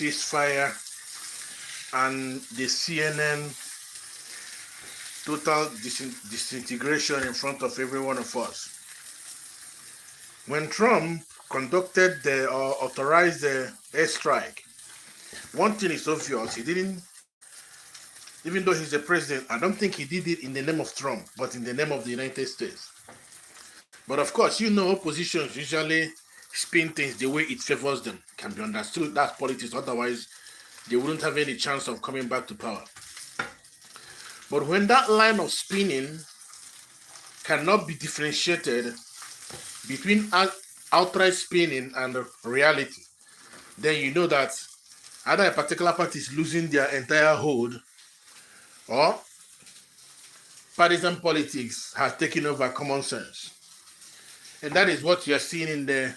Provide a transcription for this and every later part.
ceasefire and the CNN total disintegration in front of every one of us. When Trump conducted or authorized the airstrike, one thing is obvious. He didn't, even though he's the president, I don't think he did it in the name of Trump, but in the name of the United States. But of course, oppositions usually spin things the way it favors them. Can be understood. That's politics. Otherwise, they wouldn't have any chance of coming back to power. But when that line of spinning cannot be differentiated between outright spinning and reality, then you know that either a particular party is losing their entire hold, or partisan politics has taken over common sense. And that is what you're seeing in the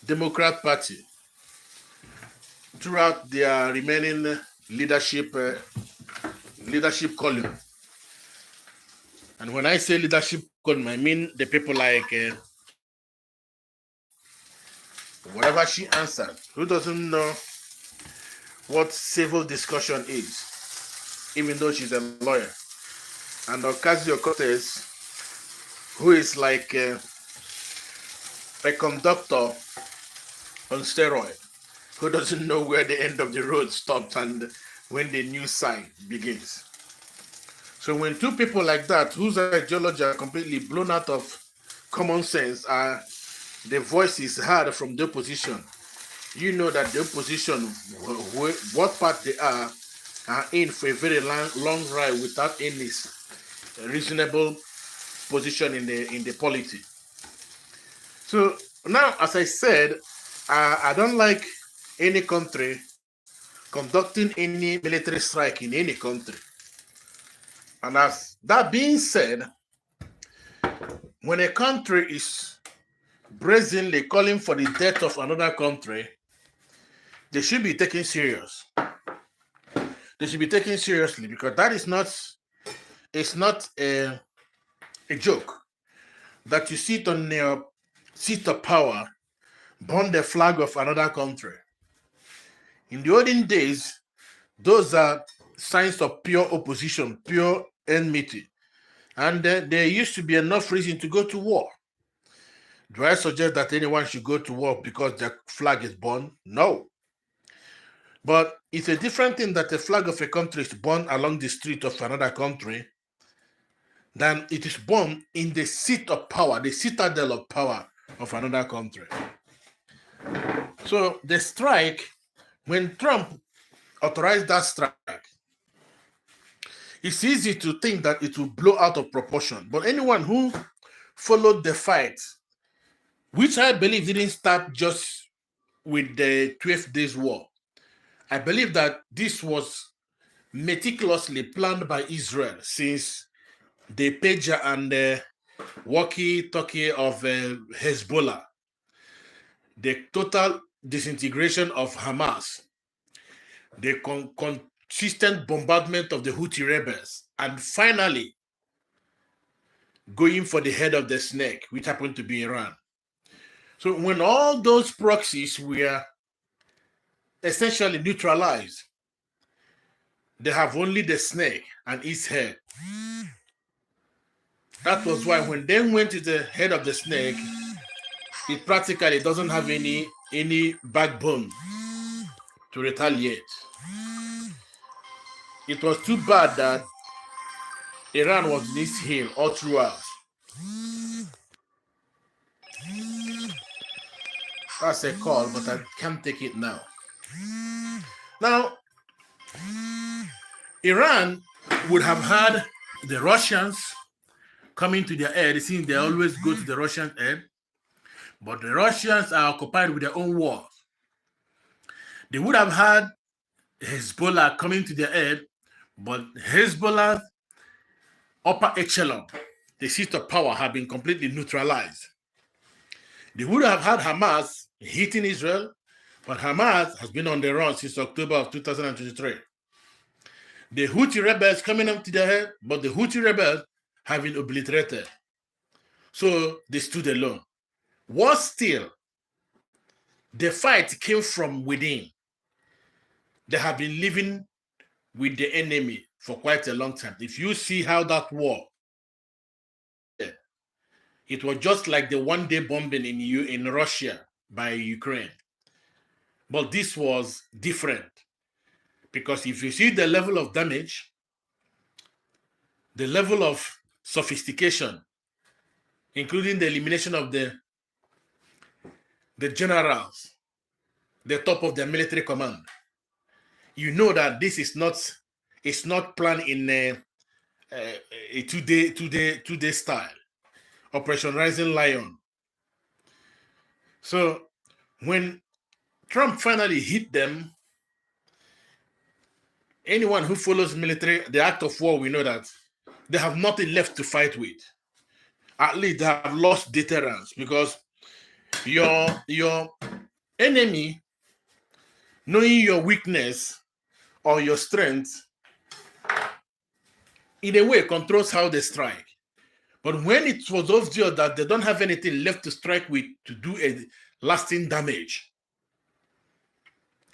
Democrat Party throughout their remaining leadership column. And when I say leadership column, I mean the people like whatever she answered. Who doesn't know what civil discussion is, even though she's a lawyer? And Ocasio-Cortez, who is like a conductor on steroid, who doesn't know where the end of the road stops and when the new sign begins. So when two people like that, whose ideology are completely blown out of common sense, are the voices heard from the opposition, you know that the opposition, what part they are in for a very long ride without any reasonable position in the polity. So now, as I said, I don't like any country conducting any military strike in any country. And as that being said, when a country is brazenly calling for the death of another country, they should be taken serious. They should be taken seriously, because that is not, it's not a joke that you sit on your seat of power, burn the flag of another country. In the olden days, those are signs of pure opposition, pure enmity. And there used to be enough reason to go to war. Do I suggest that anyone should go to war because their flag is burned? No. But it's a different thing that the flag of a country is burned along the street of another country than it is burned in the seat of power, the citadel of power of another country. So the strike, when Trump authorized that strike, it's easy to think that it will blow out of proportion. But anyone who followed the fight, which I believe didn't start just with the 12 days war, I believe that this was meticulously planned by Israel since the pager and the walkie-talkie of Hezbollah, the total disintegration of Hamas, the consistent bombardment of the Houthi rebels, and finally going for the head of the snake, which happened to be Iran. So when all those proxies were essentially neutralized, they have only the snake and its head. That was why when they went to the head of the snake, it practically doesn't have any backbone to retaliate. It was too bad that Iran was in its heel all throughout. That's a call, but I can't take it now. Now, Iran would have had the Russians coming to their aid. Since they always go to the Russian aid, but the Russians are occupied with their own war. They would have had Hezbollah coming to their aid, but Hezbollah's upper echelon, the seat of power, have been completely neutralized. They would have had Hamas hitting Israel, but Hamas has been on the run since October of 2023. The Houthi rebels coming up to their head, but the Houthi rebels have been obliterated. So they stood alone. Worse still, the fight came from within. they have been living with the enemy for quite a long time. If you see how that war, it was just like the one-day bombing in Russia by Ukraine. But this was different because if you see the level of damage, the level of sophistication, including the elimination of the generals, the top of their military command, you know that this is not, it's not planned in a two-day style. Operation Rising Lion. So when Trump finally hit them, anyone who follows military, the act of war, we know that they have nothing left to fight with. At least they have lost deterrence because your enemy, knowing your weakness or your strength, in a way controls how they strike. But when it was obvious that they don't have anything left to strike with to do a lasting damage,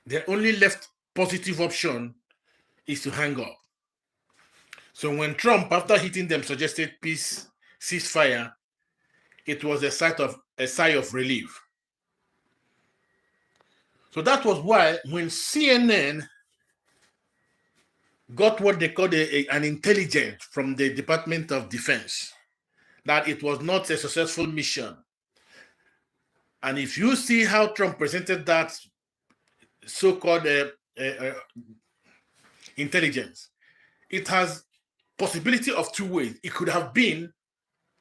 the only left positive option is to hang up. So when Trump, after hitting them, suggested peace, ceasefire, it was a sigh of relief. So that was why when CNN got what they called an intelligence from the Department of Defense, that it was not a successful mission. And if you see how Trump presented that so-called intelligence, it has possibility of two ways. It could have been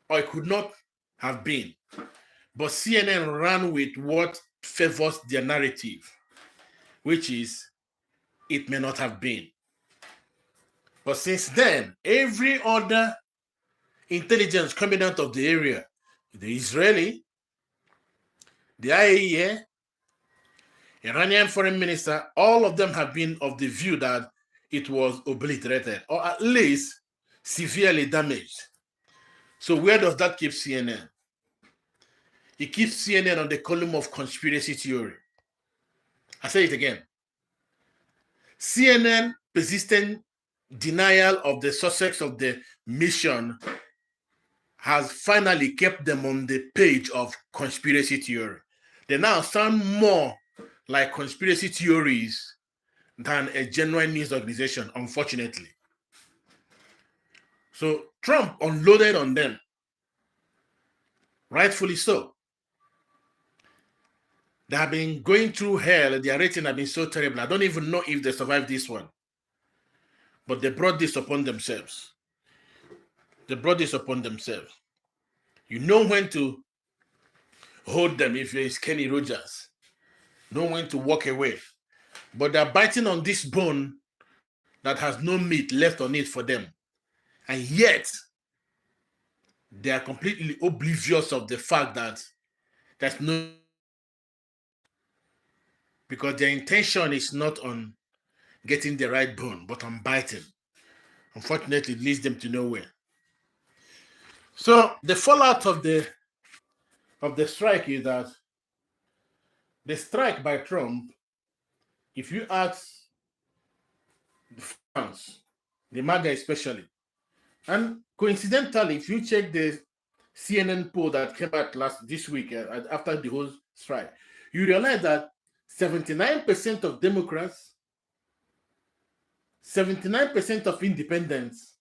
or it could not have been. But CNN ran with what favors their narrative, which is it may not have been. But since then, every other intelligence coming out of the area, the Israeli, the IAEA, Iranian foreign minister, all of them have been of the view that it was obliterated or at least severely damaged. So where does that keep CNN? It keeps CNN on the column of conspiracy theory. I say it again. CNN persistent denial of the success of the mission has finally kept them on the page of conspiracy theory. They now sound more like conspiracy theories than a genuine news organization, unfortunately. So Trump unloaded on them, rightfully so. They have been going through hell. Their rating have been so terrible. I don't even know if they survived this one. But they brought this upon themselves. They brought this upon themselves. You know when to hold them if it's Kenny Rogers. Know when to walk away. But they're biting on this bone that has no meat left on it for them. And yet, they are completely oblivious of the fact that there's no... Because their intention is not on getting the right bone, but on biting. Unfortunately, it leads them to nowhere. So the fallout of the strike is that the strike by Trump, if you ask the fans, the MAGA especially, and coincidentally, if you check the CNN poll that came out this week after the whole strike, you realize that 79% of Democrats, 79% of independents,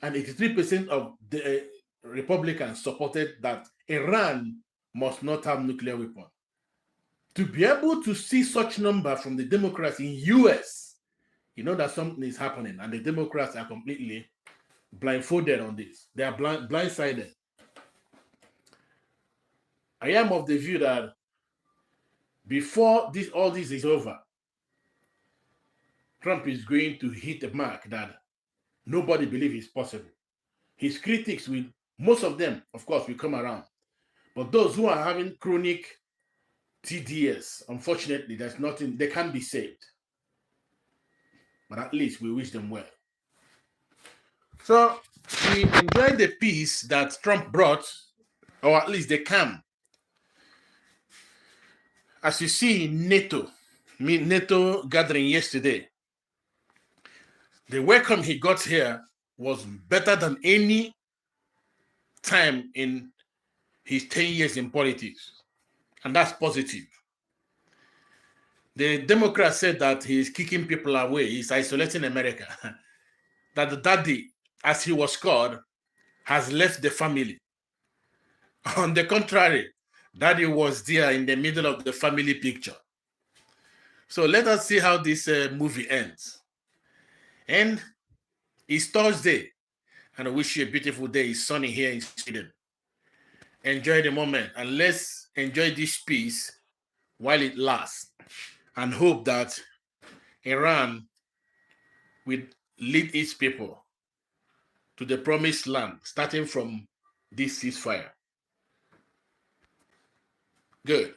and 83% of the Republicans supported that Iran must not have nuclear weapons. To be able to see such number from the Democrats in US, you know that something is happening, and the Democrats are completely blindfolded on this. They are blindsided. I am of the view that before all this is over, Trump is going to hit a mark that nobody believes is possible. His critics will, most of them, of course, will come around. But those who are having chronic TDS, unfortunately, there's nothing, they can't be saved. But at least we wish them well. So we enjoyed the peace that Trump brought, or at least the calm. As you see in NATO, NATO gathering yesterday, the welcome he got here was better than any time in his 10 years in politics. And that's positive. The Democrats said that he's kicking people away, he's isolating America. That the daddy, as he was called, has left the family. On the contrary, daddy was there in the middle of the family picture. So let us see how this movie ends. And it's Thursday, and I wish you a beautiful day. It's sunny here in Sweden. Enjoy the moment, and let's enjoy this peace while it lasts, and hope that Iran will lead its people to the promised land, starting from this ceasefire. Good.